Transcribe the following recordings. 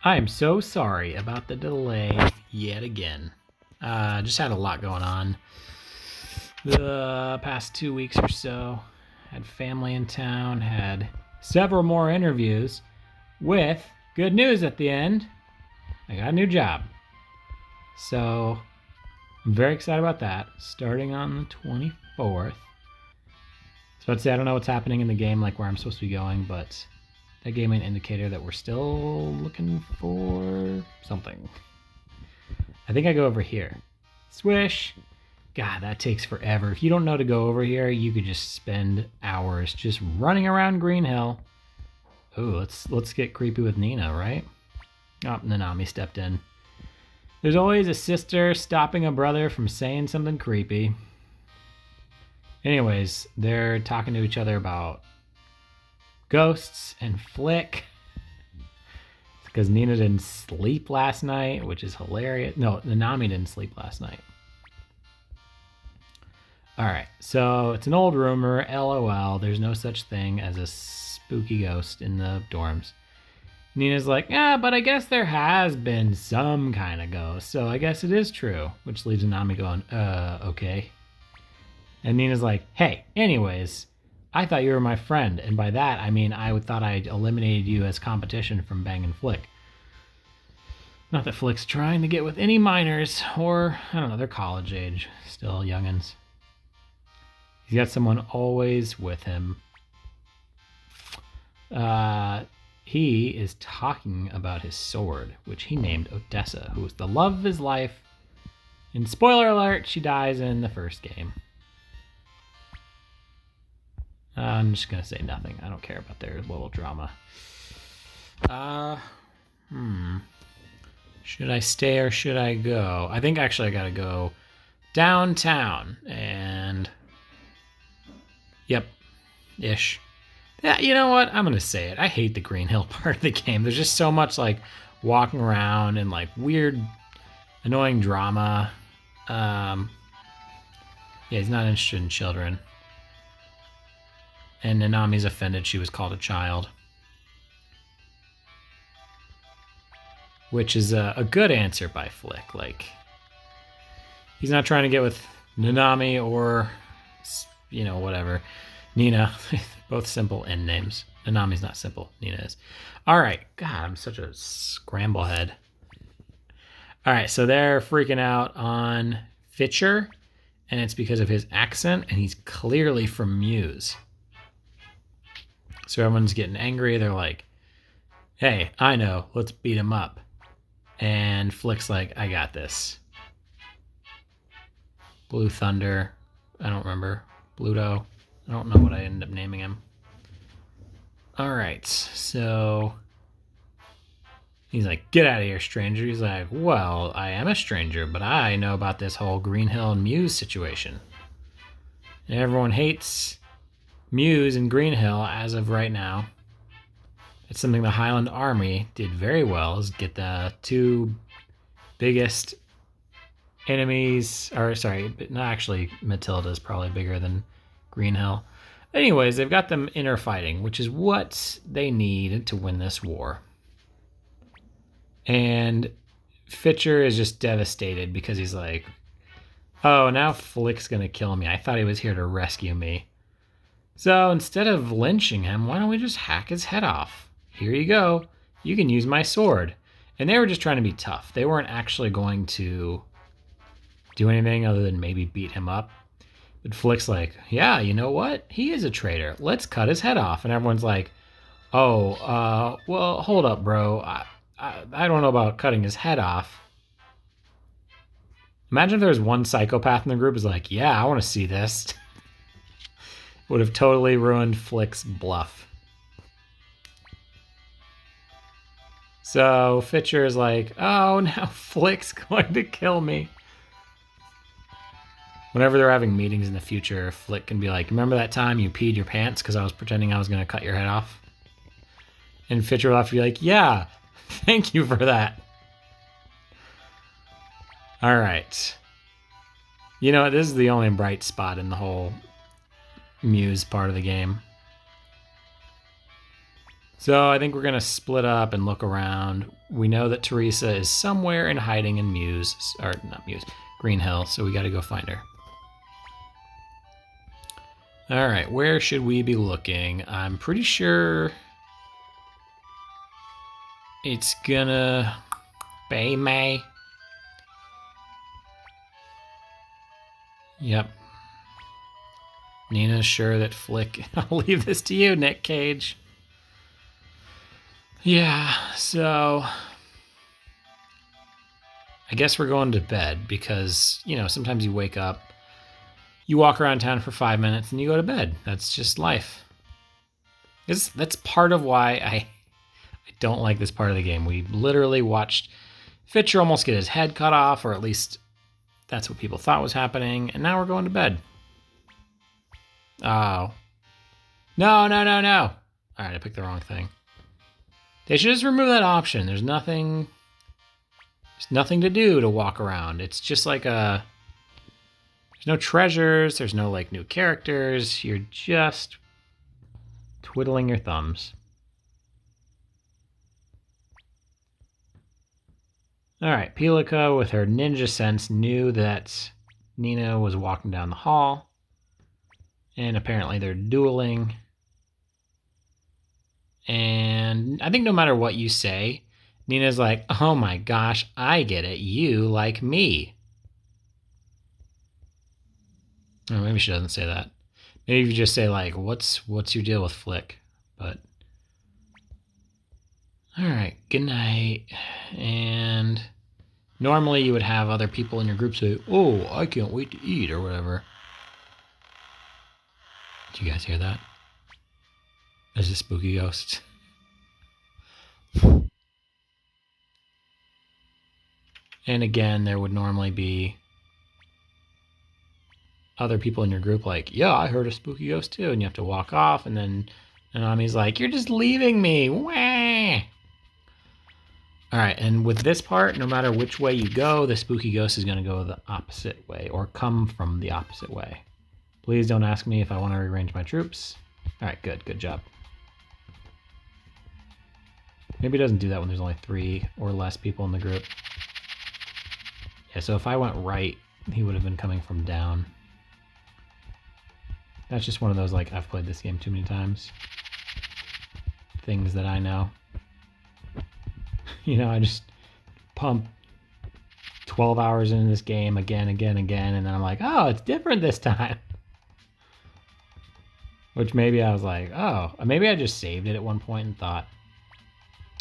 I am so sorry about the delay yet again. Just had a lot going on the past 2 weeks or so. Had family in town, had several more interviews with good news at the end. I got a new job. So I'm very excited about that. Starting on the 24th. So I'd say I don't know what's happening in the game, like where I'm supposed to be going, but that gave me an indicator that we're still looking for something. I think I go over here. Swish. God, that takes forever. If you don't know to go over here, you could just spend hours just running around Greenhill. Ooh, let's get creepy with Nina, right? Oh, Nanami stepped in. There's always a sister stopping a brother from saying something creepy. Anyways, they're talking to each other about ghosts and Flik. Because Nina didn't sleep last night, which is hilarious. No, Nanami didn't sleep last night. All right, so it's an old rumor, LOL. There's no such thing as a spooky ghost in the dorms. Nina's like, but I guess there has been some kind of ghost, so I guess it is true. Which leaves Nanami going, okay. And Nina's like, hey, anyways, I thought you were my friend, and by that I mean I thought I'd eliminated you as competition from banging Flik. Not that Flik's trying to get with any minors, or, I don't know, they're college age, still youngins. He's got someone always with him. He is talking about his sword, which he named Odessa, who was the love of his life. And spoiler alert, she dies in the first game. I'm just going to say nothing. I don't care about their little drama. Should I stay or should I go? I think actually I got to go downtown and... Yep. Ish. Yeah, you know what? I'm going to say it. I hate the Greenhill part of the game. There's just so much, like, walking around and, like, weird, annoying drama. Yeah, he's not interested in children. And Nanami's offended she was called a child. Which is a good answer by Flik. Like, he's not trying to get with Nanami or, you know, whatever. Nina. Both simple end names. Nanami's not simple. Nina is. All right. God, I'm such a scramble head. All right, so they're freaking out on Fitcher, and it's because of his accent, and he's clearly from Muse. So everyone's getting angry. They're like, hey, I know. Let's beat him up. And Flik's like, I got this. Blue Thunder. I don't remember. Bluto. I don't know what I ended up naming him. All right, so he's like, get out of here, stranger. He's like, well, I am a stranger, but I know about this whole Greenhill and Muse situation. And everyone hates Muse and Greenhill as of right now. It's something the Highland Army did very well, is get the two biggest enemies, or sorry, not actually, Matilda's probably bigger than Greenhill. Anyways, they've got them inner fighting, which is what they need to win this war. And Fitcher is just devastated because he's like, oh, now Flik's going to kill me. I thought he was here to rescue me. So instead of lynching him, why don't we just hack his head off? Here you go. You can use my sword. And they were just trying to be tough. They weren't actually going to do anything other than maybe beat him up. But Flik's like, yeah, you know what? He is a traitor. Let's cut his head off. And everyone's like, oh, well, hold up, bro. I don't know about cutting his head off. Imagine if there was one psychopath in the group who's like, yeah, I want to see this. Would have totally ruined Flik's bluff. So Fitcher is like, oh, now Flik's going to kill me. Whenever they're having meetings in the future, Flik can be like, remember that time you peed your pants because I was pretending I was going to cut your head off? And Fitcher will have to be like, yeah, thank you for that. All right. You know, this is the only bright spot in the whole Muse part of the game. So I think we're going to split up and look around. We know that Teresa is somewhere in hiding in Greenhill, so we got to go find her. All right, where should we be looking? I'm pretty sure it's gonna be May. Yep. Nina's sure that Flik... I'll leave this to you, Nick Cage. Yeah, so... I guess we're going to bed because, sometimes you wake up, you walk around town for 5 minutes, and you go to bed. That's just life. That's part of why I don't like this part of the game. We literally watched Fitcher almost get his head cut off, or at least that's what people thought was happening, and now we're going to bed. Oh. No. All right, I picked the wrong thing. They should just remove that option. There's nothing to do to walk around. It's just like there's no treasures, there's no new characters. You're just twiddling your thumbs. All right, Pilika with her ninja sense knew that Nina was walking down the hall. And apparently they're dueling. And I think no matter what you say, Nina's like, oh my gosh, I get it. You like me. Or maybe she doesn't say that. Maybe you just say what's your deal with Flik? But all right, good night. And normally you would have other people in your group say, oh, I can't wait to eat or whatever. Did you guys hear that? There's a spooky ghost. And again, there would normally be other people in your group like, yeah, I heard a spooky ghost too. And you have to walk off. And then Nanami's like, you're just leaving me. Wah! All right. And with this part, no matter which way you go, the spooky ghost is going to go the opposite way or come from the opposite way. Please don't ask me if I want to rearrange my troops. All right, good. Good job. Maybe it doesn't do that when there's only 3 or less people in the group. Yeah, so if I went right, he would have been coming from down. That's just one of those, I've played this game too many times. Things that I know. I just pump 12 hours into this game again, and then I'm like, oh, it's different this time. Which maybe I was like, oh, maybe I just saved it at one point and thought,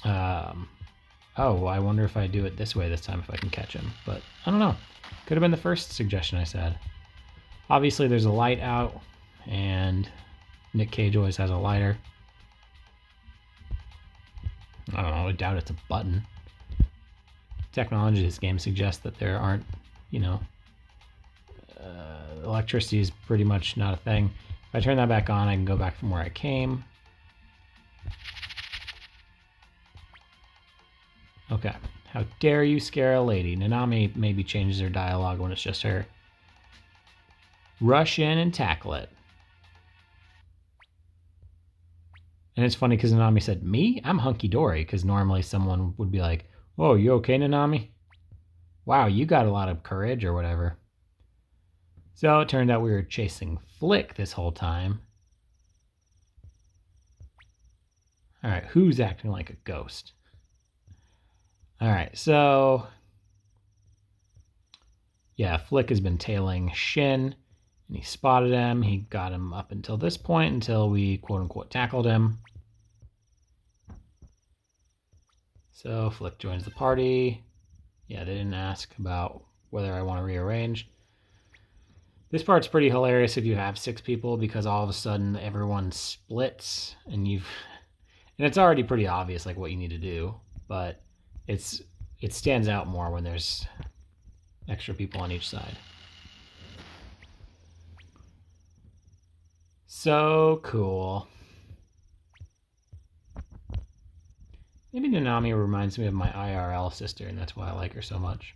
oh, I wonder if I do it this way this time if I can catch him. But I don't know. Could have been the first suggestion I said. Obviously, there's a light out, and Nick Cage always has a lighter. I don't know. I doubt it's a button. Technology of this game suggests that there aren't, electricity is pretty much not a thing. If I turn that back on, I can go back from where I came. Okay. How dare you scare a lady? Nanami maybe changes her dialogue when it's just her. Rush in and tackle it. And it's funny because Nanami said, me? I'm hunky-dory, because normally someone would be like, oh, you okay, Nanami? Wow, you got a lot of courage or whatever. So it turned out we were chasing Flik this whole time. All right, who's acting like a ghost? All right, so yeah, Flik has been tailing Shin, and he spotted him. He got him up until this point, until we quote-unquote tackled him. So Flik joins the party. Yeah, they didn't ask about whether I want to rearrange. This part's pretty hilarious if you have 6 people, because all of a sudden everyone splits, and it's already pretty obvious what you need to do, but it stands out more when there's extra people on each side. So cool. Maybe Nanami reminds me of my IRL sister, and that's why I like her so much.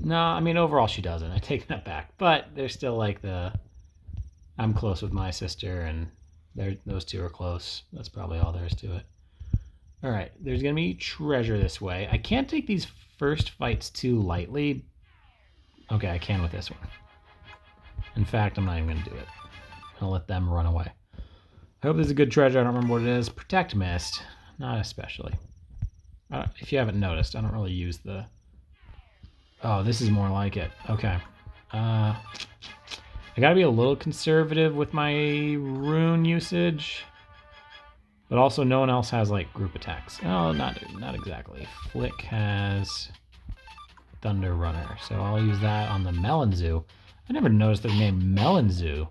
No, I mean, overall she doesn't. I take that back. But there's still I'm close with my sister, and Those two are close. That's probably all there is to it. All right, there's going to be treasure this way. I can't take these first fights too lightly. Okay, I can with this one. In fact, I'm not even going to do it. I'm going to let them run away. I hope this is a good treasure. I don't remember what it is. Protect Mist. Not especially. If you haven't noticed, I don't really use the... Oh, this is more like it. Okay. I gotta be a little conservative with my rune usage. But also no one else has, like, group attacks. Oh, not exactly. Flik has Thunder Runner. So I'll use that on the Melon Zoo. I never noticed they're named Melon Zoo.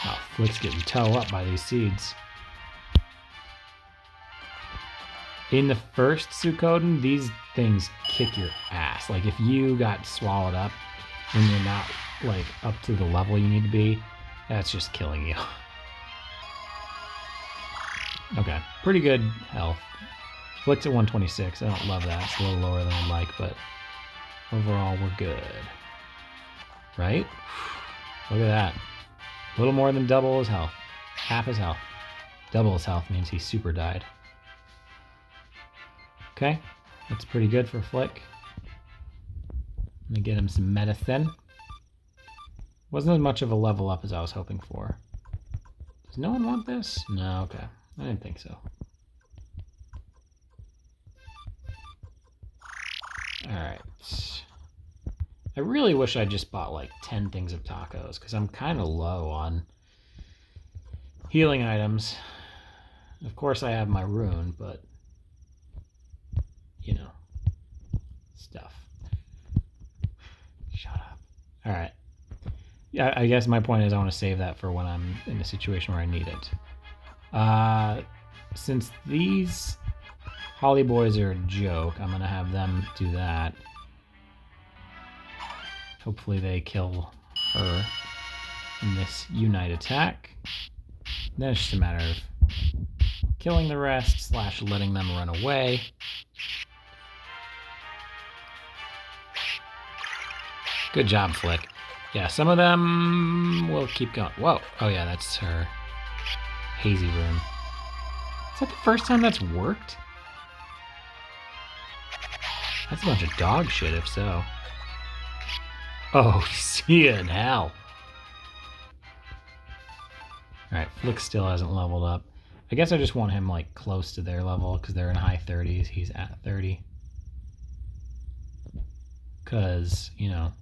Oh, Flik's getting toe up by these seeds. In the first Suikoden, these things kick your ass. Like, if you got swallowed up when you're not, like, up to the level you need to be, that's just killing you. Okay, pretty good health. Flik's at 126. I don't love that. It's a little lower than I'd like, but overall, we're good. Right? Look at that. A little more than double his health. Half his health. Double his health means he super died. Okay, that's pretty good for Flik. Let me get him some medicine. Wasn't as much of a level up as I was hoping for. Does no one want this? No, okay. I didn't think so. Alright. I really wish I just bought like 10 things of tacos, because I'm kind of low on healing items. Of course I have my rune, but you know, stuff. Shut up. Alright. Yeah, I guess my point is I want to save that for when I'm in a situation where I need it. Since these Holly Boys are a joke, I'm going to have them do that. Hopefully they kill her in this Unite attack. Then it's just a matter of killing the rest / letting them run away. Good job, Flik. Yeah, some of them will keep going. Whoa. Oh yeah, that's her hazy rune. Is that the first time that's worked? That's a bunch of dog shit if so. Oh, see ya in hell. Alright, Flik still hasn't leveled up. I guess I just want him like close to their level because they're in high 30s. He's at 30. Because, you know,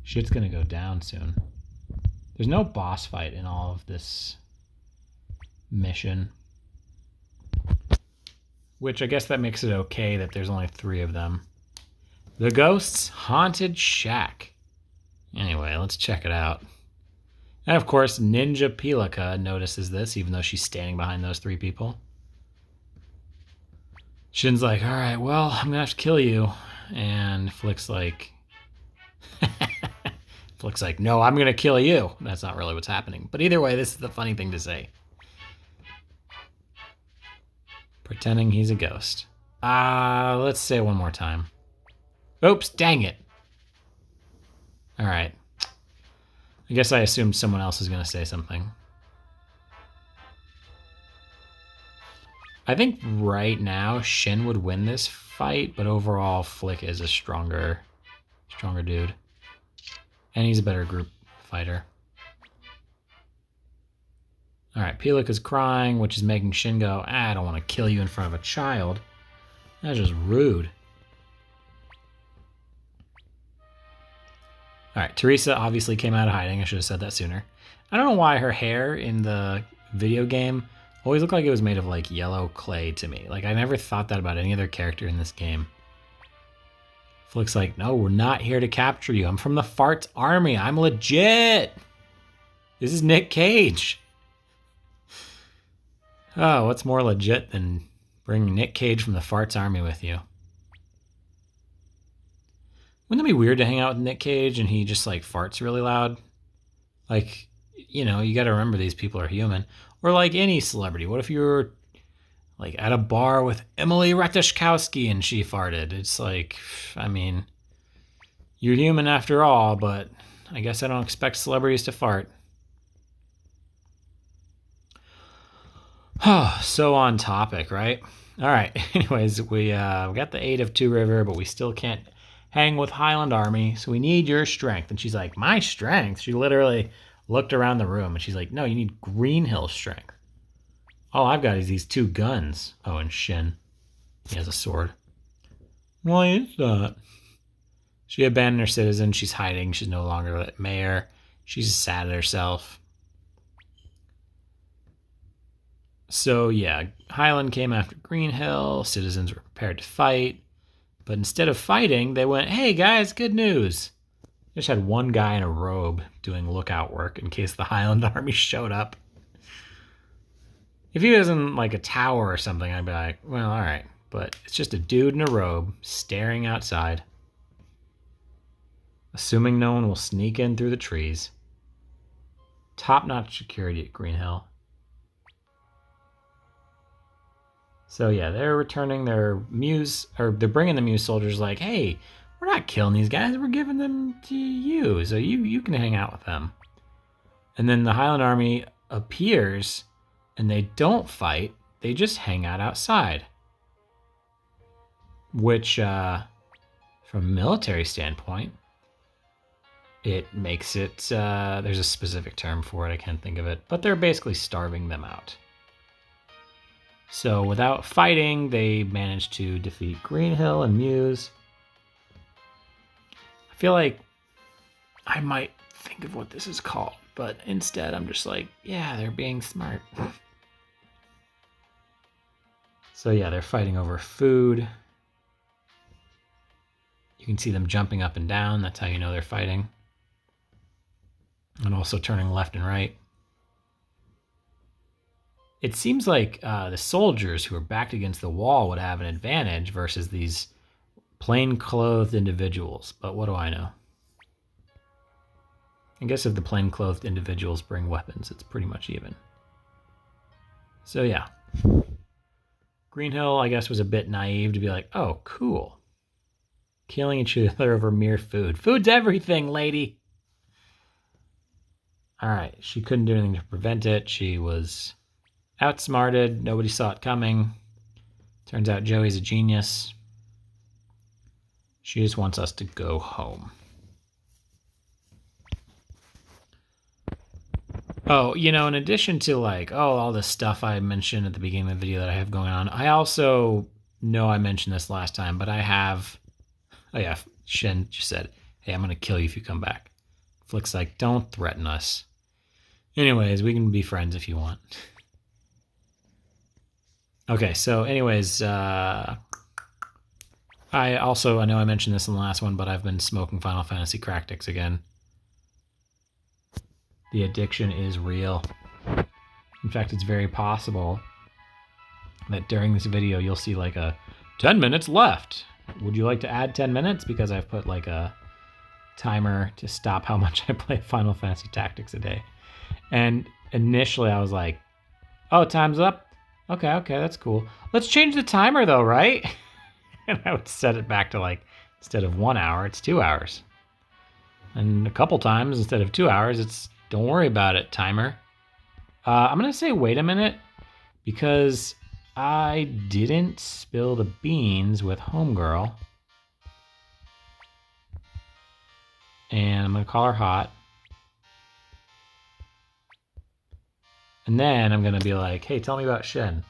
shit's gonna go down soon. There's no boss fight in all of this mission. Which I guess that makes it okay that there's only 3 of them. The Ghost's Haunted Shack. Anyway, let's check it out. And of course, Ninja Pilika notices this, even though she's standing behind those 3 people. Shin's like, alright, well, I'm gonna have to kill you. And Flik's like... Flik's like, no, I'm gonna kill you. That's not really what's happening. But either way, this is the funny thing to say. Pretending he's a ghost. Let's say it one more time. Oops, dang it. Alright. I guess I assumed someone else is going to say something. I think right now Shin would win this fight, but overall Flik is a stronger dude. And he's a better group fighter. Alright, Pilak is crying, which is making Shin go, I don't want to kill you in front of a child. That's just rude. Alright, Teresa obviously came out of hiding. I should have said that sooner. I don't know why her hair in the video game always looked like it was made of like yellow clay to me. Like I never thought that about any other character in this game. Flik's like, no, we're not here to capture you. I'm from the Farts Army. I'm legit. This is Nick Cage. Oh, what's more legit than bringing Nick Cage from the Farts Army with you? Wouldn't that be weird to hang out with Nick Cage and he just like farts really loud? Like, you know, you got to remember these people are human. Or like any celebrity. What if you were like at a bar with Emily Ratajkowski and she farted? It's like, I mean, you're human after all, but I guess I don't expect celebrities to fart. Oh, so on topic, right? All right. Anyways, we got the aid of Two River, but we still can't hang with Highland Army, so we need your strength. And she's like, my strength? She literally looked around the room, and she's like, no, you need Greenhill strength. All I've got is these 2 guns. Oh, and Shin. He has a sword. Why is that? She abandoned her citizen. She's hiding. She's no longer the mayor. She's sad at herself. So, yeah, Highland came after Greenhill. Citizens were prepared to fight. But instead of fighting, they went, hey, guys, good news. They just had one guy in a robe doing lookout work in case the Highland Army showed up. If he was in, like, a tower or something, I'd be like, well, all right. But it's just a dude in a robe staring outside, assuming no one will sneak in through the trees. Top-notch security at Greenhill. So yeah, they're returning their Muse, or they're bringing the Muse soldiers like, hey, we're not killing these guys, we're giving them to you, so you can hang out with them. And then the Highland Army appears, and they don't fight, they just hang out outside. Which, from a military standpoint, it makes it, there's a specific term for it, I can't think of it, but they're basically starving them out. So without fighting, they managed to defeat Greenhill and Muse. I feel like I might think of what this is called, but instead I'm just like, yeah, they're being smart. So yeah, they're fighting over food. You can see them jumping up and down. That's how you know they're fighting. And also turning left and right. It seems like the soldiers who are backed against the wall would have an advantage versus these plain-clothed individuals. But what do I know? I guess if the plain-clothed individuals bring weapons, it's pretty much even. So yeah. Greenhill, I guess, was a bit naive to be like, oh, cool. Killing each other over mere food. Food's everything, lady! Alright, she couldn't do anything to prevent it. She was outsmarted. Nobody saw it coming. Turns out Joey's a genius. She just wants us to go home. Oh, you know, in addition to like, all this stuff I mentioned at the beginning of the video that I have going on, I also know I mentioned this last time, but I have, oh yeah, Shin just said, hey, I'm going to kill you if you come back. Flik's like, don't threaten us. Anyways, we can be friends if you want. Okay, so anyways, I know I mentioned this in the last one, but I've been smoking Final Fantasy Cracktix again. The addiction is real. In fact, it's very possible that during this video, you'll see like a 10 minutes left. Would you like to add 10 minutes? Because I've put like a timer to stop how much I play Final Fantasy Tactics a day. And initially I was like, oh, time's up? Okay, that's cool. Let's change the timer though, right? And I would set it back to like, instead of 1 hour, it's 2 hours. And a couple times, instead of 2 hours, it's don't worry about it, timer. I'm going to say wait a minute, because I didn't spill the beans with Homegirl. And I'm going to call her hot. And then I'm going to be like, hey, tell me about Shin.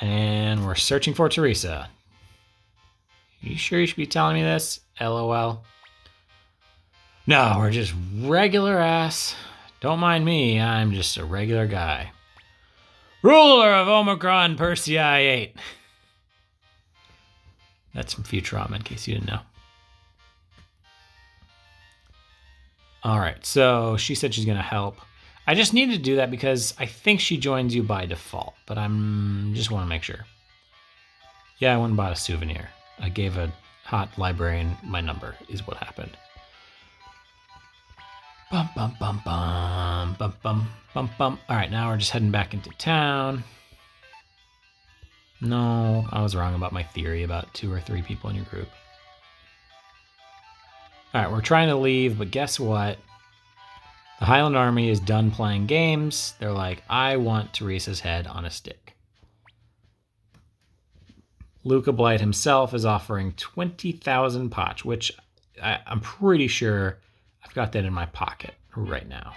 And we're searching for Teresa. You sure you should be telling me this? LOL. No, we're just regular ass. Don't mind me, I'm just a regular guy. Ruler of Omicron Persei 8. That's from Futurama, in case you didn't know. Alright, so she said she's going to help. I just need to do that because I think she joins you by default, but I'm just want to make sure. Yeah, I went and bought a souvenir. I gave a hot librarian my number, is what happened. Bum, bum, bum, bum, bum, bum, bum, bum. All right, now we're just heading back into town. No, I was wrong about my theory about 2 or 3 people in your group. All right, we're trying to leave, but guess what? The Highland Army is done playing games. They're like, I want Teresa's head on a stick. Luca Blight himself is offering 20,000 potch, which I'm pretty sure I've got that in my pocket right now.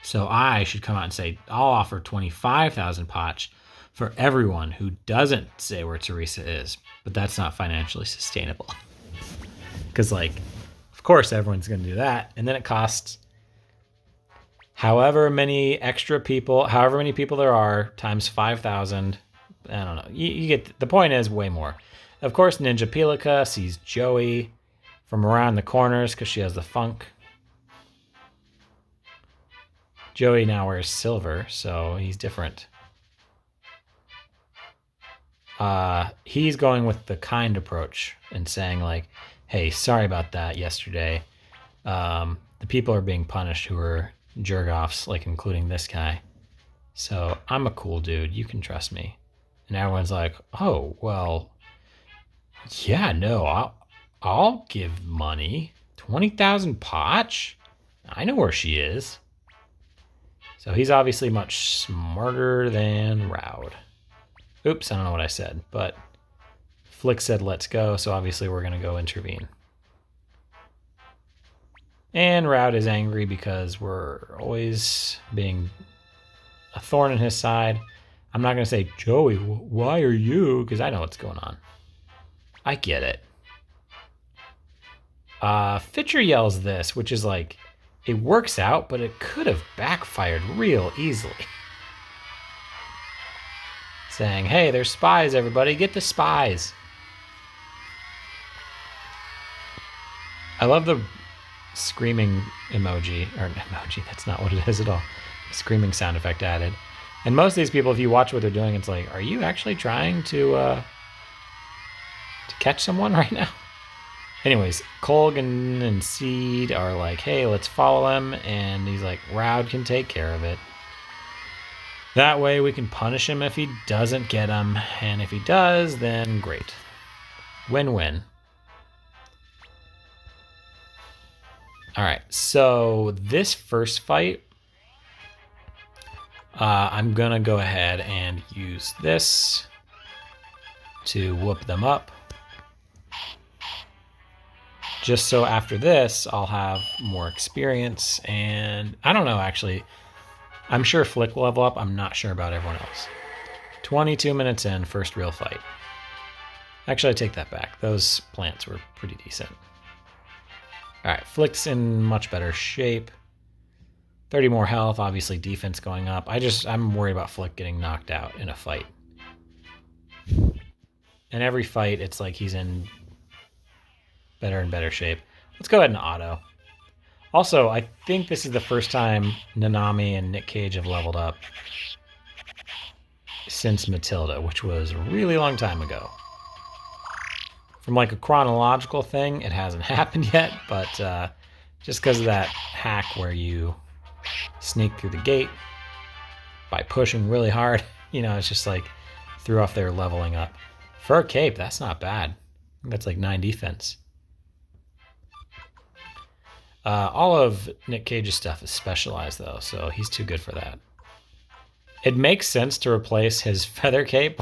So I should come out and say, I'll offer 25,000 potch for everyone who doesn't say where Teresa is. But that's not financially sustainable. Because, like, of course everyone's going to do that. And then it costs however many people there are, times 5,000. I don't know. You get the point is way more. Of course, Ninja Pelica sees Joey from around the corners because she has the funk. Joey now wears silver, so he's different. He's going with the kind approach and saying, like, hey, sorry about that yesterday. The people are being punished who are jerk-offs, like including this guy. So I'm a cool dude. You can trust me. And everyone's like, oh, well, yeah, no, I'll give money. 20,000 potch? I know where she is. So he's obviously much smarter than Raud. Oops, I don't know what I said, but Flik said let's go, so obviously we're going to go intervene. And Raud is angry because we're always being a thorn in his side. I'm not going to say, Joey, why are you? Because I know what's going on. I get it. Fitcher yells this, which is like, it works out, but it could have backfired real easily. Saying, hey, there's spies, everybody. Get the spies. I love the screaming emoji. Or emoji, that's not what it is at all. Screaming sound effect added. And most of these people, if you watch what they're doing, it's like, are you actually trying to catch someone right now? Anyways, Colgan and Seed are like, hey, let's follow him. And he's like, Raud can take care of it. That way we can punish him if he doesn't get him. And if he does, then great. Win-win. All right, so this first fight, I'm going to go ahead and use this to whoop them up. Just so after this, I'll have more experience. And I don't know, actually. I'm sure Flik will level up. I'm not sure about everyone else. 22 minutes in, first real fight. Actually, I take that back. Those plants were pretty decent. All right, Flik's in much better shape. 30 more health, obviously defense going up. I'm worried about Flik getting knocked out in a fight. And every fight, it's like he's in better and better shape. Let's go ahead and auto. Also, I think this is the first time Nanami and Nick Cage have leveled up since Matilda, which was a really long time ago. From like a chronological thing, it hasn't happened yet, but just because of that hack where you sneak through the gate by pushing really hard, it's just like threw off their leveling up. Fur cape, that's not bad. That's like 9 defense. All of Nick Cage's stuff is specialized, though, so he's too good for that. It makes sense to replace his feather cape.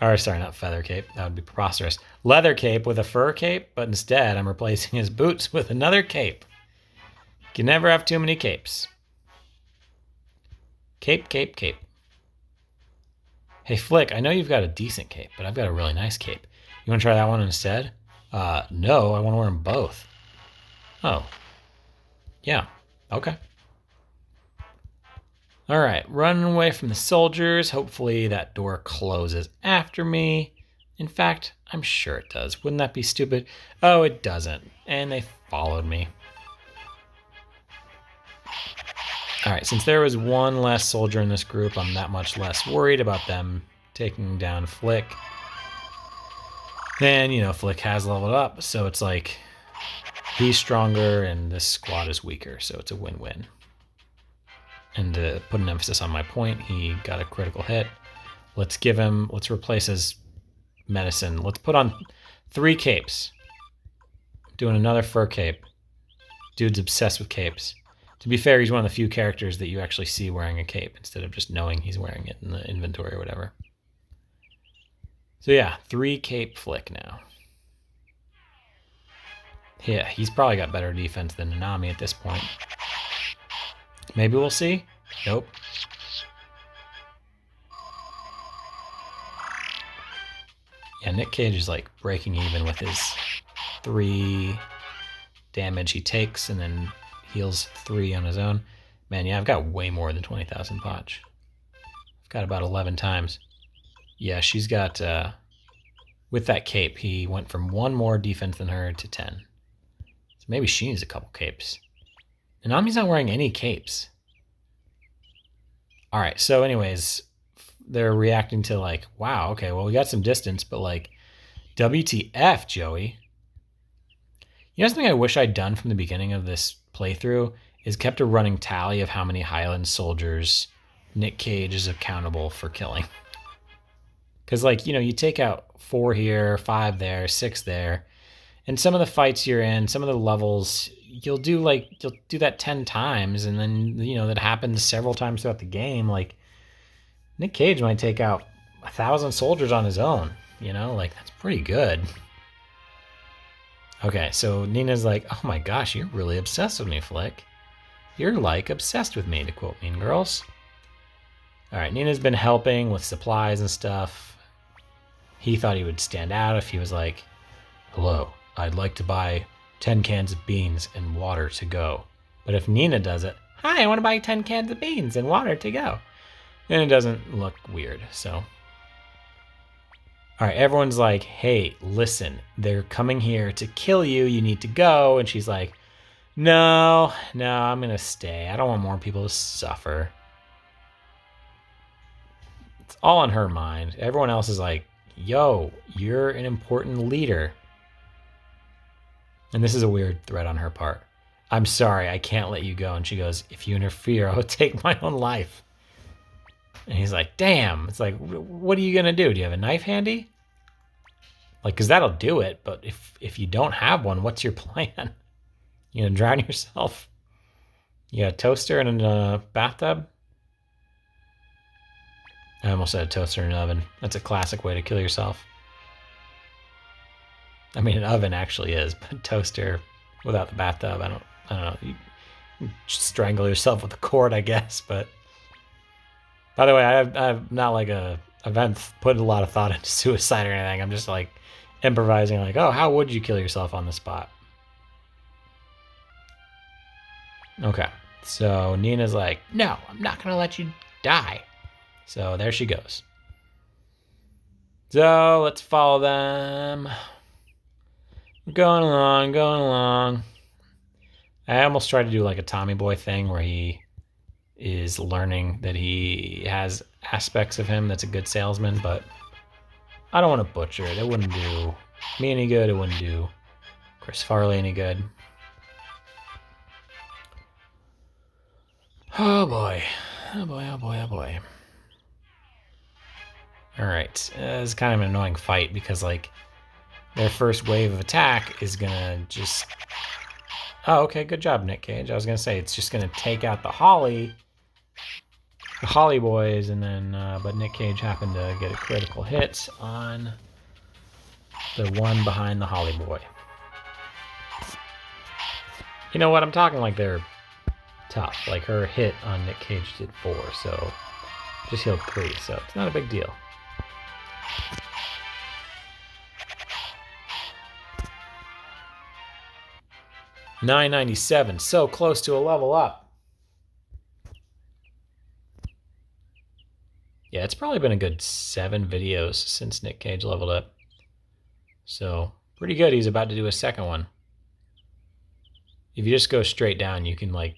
Or, sorry, not feather cape. That would be preposterous. Leather cape with a fur cape, but instead I'm replacing his boots with another cape. You can never have too many capes. Cape, cape, cape. Hey, Flik, I know you've got a decent cape, but I've got a really nice cape. You want to try that one instead? No, I want to wear them both. Oh. Yeah. Okay. All right. Run away from the soldiers. Hopefully that door closes after me. In fact, I'm sure it does. Wouldn't that be stupid? Oh, it doesn't. And they followed me. All right. Since there was one less soldier in this group, I'm that much less worried about them taking down Flik. And, Flik has leveled up. So it's like he's stronger and this squad is weaker, so it's a win-win. And to put an emphasis on my point, he got a critical hit. Let's replace his medicine. Let's put on 3 capes. Doing another fur cape. Dude's obsessed with capes. To be fair, he's one of the few characters that you actually see wearing a cape instead of just knowing he's wearing it in the inventory or whatever. So yeah, 3 cape Flik now. Yeah, he's probably got better defense than Nanami at this point. Maybe we'll see. Nope. Yeah, Nick Cage is like breaking even with his 3 damage he takes and then heals 3 on his own. Man, yeah, I've got way more than 20,000 potch. I've got about 11 times. Yeah, she's got, with that cape, he went from 1 more defense than her to 10. So maybe she needs a couple capes. Nanami's not wearing any capes. All right, so anyways, they're reacting to like, wow, okay, well, we got some distance, but like, WTF, Joey? You know something I wish I'd done from the beginning of this playthrough is kept a running tally of how many Highland soldiers Nick Cage is accountable for killing. Because, like, you know, you take out 4 here, 5 there, 6 there, and some of the fights you're in, some of the levels, you'll do that 10 times, and then, you know, that happens several times throughout the game. Like, Nick Cage might take out 1,000 soldiers on his own, you know? Like, that's pretty good. Okay, so Nina's like, oh my gosh, you're really obsessed with me, Flik. You're, like, obsessed with me, to quote Mean Girls. All right, Nina's been helping with supplies and stuff. He thought he would stand out if he was like, hello, I'd like to buy 10 cans of beans and water to go. But if Nina does it, hi, I want to buy 10 cans of beans and water to go. Then it doesn't look weird, so. All right, everyone's like, hey, listen, they're coming here to kill you. You need to go. And she's like, no, I'm going to stay. I don't want more people to suffer. It's all on her mind. Everyone else is like, yo, you're an important leader. And this is a weird threat on her part. I'm sorry, I can't let you go. And she goes, if you interfere, I'll take my own life. And he's like, damn. It's like, what are you going to do? Do you have a knife handy? Like, because that'll do it. But if you don't have one, what's your plan? You going to drown yourself? You got a toaster and a bathtub? I almost said a toaster and an oven. That's a classic way to kill yourself. I mean, an oven actually is, but toaster without the bathtub, I don't know. You strangle yourself with a cord, I guess. But by the way, I've not like I haven't put a lot of thought into suicide or anything. I'm just like improvising, like, oh, how would you kill yourself on the spot? Okay, so Nina's like, no, I'm not gonna let you die. So there she goes. So let's follow them. Going along. I almost tried to do like a Tommy Boy thing where he is learning that he has aspects of him that's a good salesman, but I don't want to butcher it. It wouldn't do me any good. It wouldn't do Chris Farley any good. Oh boy. All right, it's kind of an annoying fight because like their first wave of attack is gonna just. Oh, okay, good job, Nick Cage. I was gonna say it's just gonna take out the Holly boys, and then but Nick Cage happened to get a critical hit on the one behind the Holly boy. You know what? I'm talking like they're tough. Like her hit on Nick Cage did 4, so just healed 3, so it's not a big deal. $9.97, so close to a level up. Yeah, it's probably been a good 7 videos since Nick Cage leveled up. So, pretty good. He's about to do a second one. If you just go straight down, you can like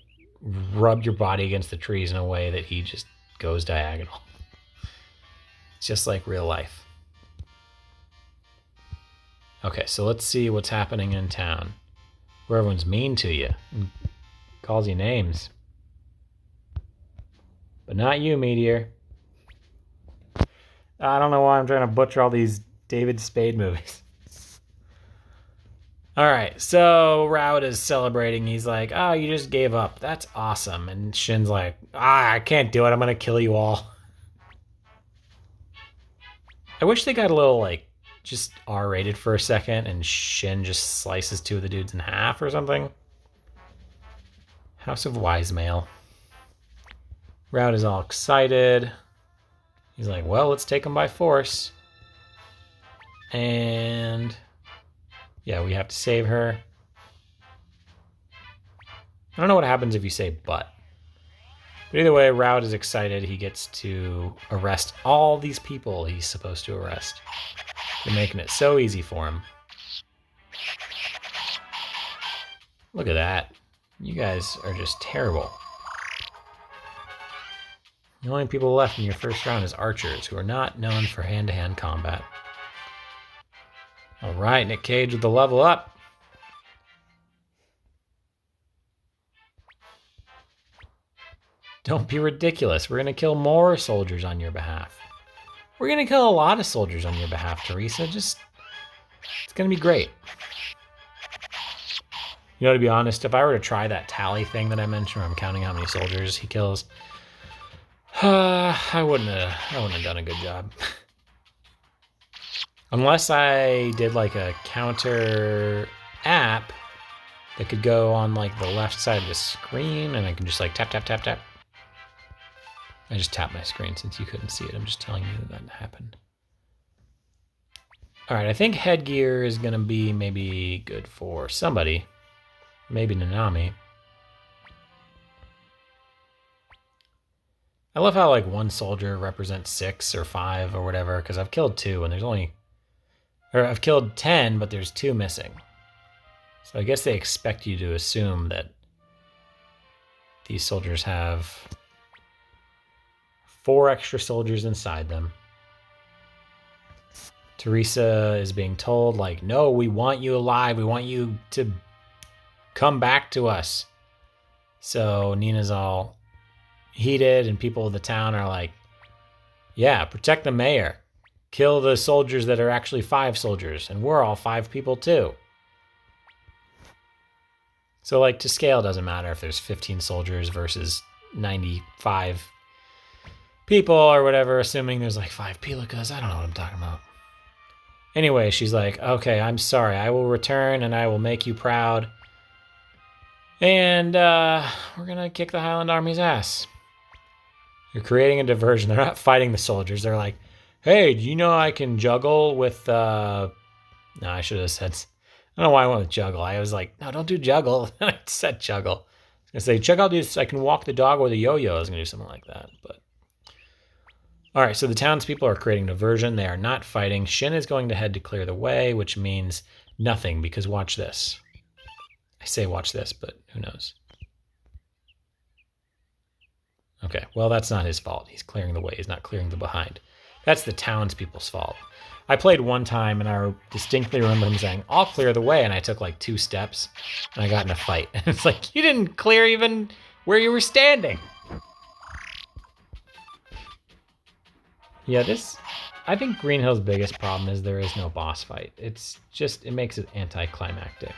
rub your body against the trees in a way that he just goes diagonal. It's just like real life. Okay, so let's see what's happening in town. Where everyone's mean to you and calls you names. But not you, Meteor. I don't know why I'm trying to butcher all these David Spade movies. All right, so Raud is celebrating. He's like, oh, you just gave up. That's awesome. And Shin's like, I can't do it. I'm going to kill you all. I wish they got a little, like, just R-rated for a second and Shin just slices two of the dudes in half or something. House of Wise Male. Raud is all excited. He's like, well, let's take him by force. And yeah, we have to save her. I don't know what happens if you say but. But either way, Raud is excited. He gets to arrest all these people he's supposed to arrest. They're making it so easy for him. Look at that. You guys are just terrible. The only people left in your first round is archers, who are not known for hand-to-hand combat. All right, Nick Cage with the level up. Don't be ridiculous. We're going to kill more soldiers on your behalf. We're going to kill a lot of soldiers on your behalf, Teresa. It's going to be great. You know, to be honest, if I were to try that tally thing that I mentioned, where I'm counting how many soldiers he kills, I wouldn't have done a good job. Unless I did like a counter app that could go on like the left side of the screen and I can just like tap, tap, tap, tap. I just tapped my screen since you couldn't see it. I'm just telling you that happened. All right, I think headgear is going to be maybe good for somebody. Maybe Nanami. I love how like one soldier represents 6 or 5 or whatever, because I've killed 2 and there's only... Or I've killed 10, but there's 2 missing. So I guess they expect you to assume that these soldiers have 4 extra soldiers inside them. Teresa is being told, like, no, we want you alive. We want you to come back to us. So Nina's all heated, and people of the town are like, yeah, protect the mayor. Kill the soldiers that are actually 5 soldiers, and we're all 5 people too. So, like, to scale, it doesn't matter if there's 15 soldiers versus 95 people or whatever, assuming there's like 5 Pelikas. I don't know what I'm talking about. Anyway, she's like, okay, I'm sorry. I will return and I will make you proud. And we're going to kick the Highland Army's ass. You're creating a diversion. They're not fighting the soldiers. They're like, hey, do you know I can juggle with... No, I should have said... I don't know why I went with juggle. I was like, no, don't do juggle. I said juggle. I was going to say, check out this. I can walk the dog with a yo-yo. I was going to do something like that. But all right, so the townspeople are creating diversion. They are not fighting. Shin is going to head to clear the way, which means nothing, because watch this. I say watch this, but who knows? Okay, well, that's not his fault. He's clearing the way. He's not clearing the behind. That's the townspeople's fault. I played one time, and I distinctly remember him saying, I'll clear the way, and I took like 2 steps, and I got in a fight. And it's like, you didn't clear even where you were standing. Yeah, I think Greenhill's biggest problem is there is no boss fight. It makes it anticlimactic.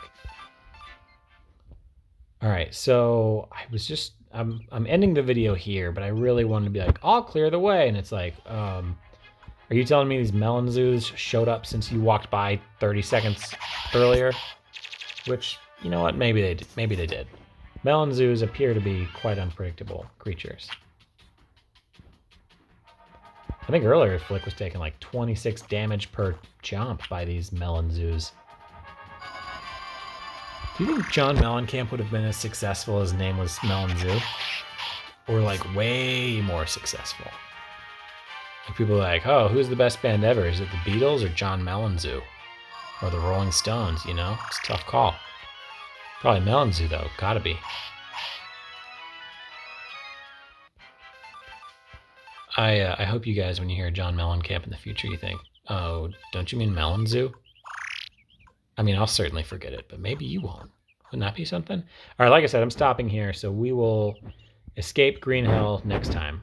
All right, so I'm ending the video here, but I really wanted to be like, I'll clear the way. And it's like, are you telling me these melon zoos showed up since you walked by 30 seconds earlier? Which, you know what, maybe they did. Maybe they did. Melon zoos appear to be quite unpredictable creatures. I think earlier Flik was taking like 26 damage per jump by these melon zoos. Do you think John Mellencamp would have been as successful as his name was Melon Zoo? Or like way more successful? Like people are like, oh, who's the best band ever? Is it the Beatles or John Melon Zoo? Or the Rolling Stones, you know? It's a tough call. Probably Melon Zoo though, gotta be. I hope you guys, when you hear John Mellencamp in the future, you think, oh, don't you mean Melon Zoo? I mean, I'll certainly forget it, but maybe you won't. Wouldn't that be something? All right, like I said, I'm stopping here, so we will escape Greenhill next time.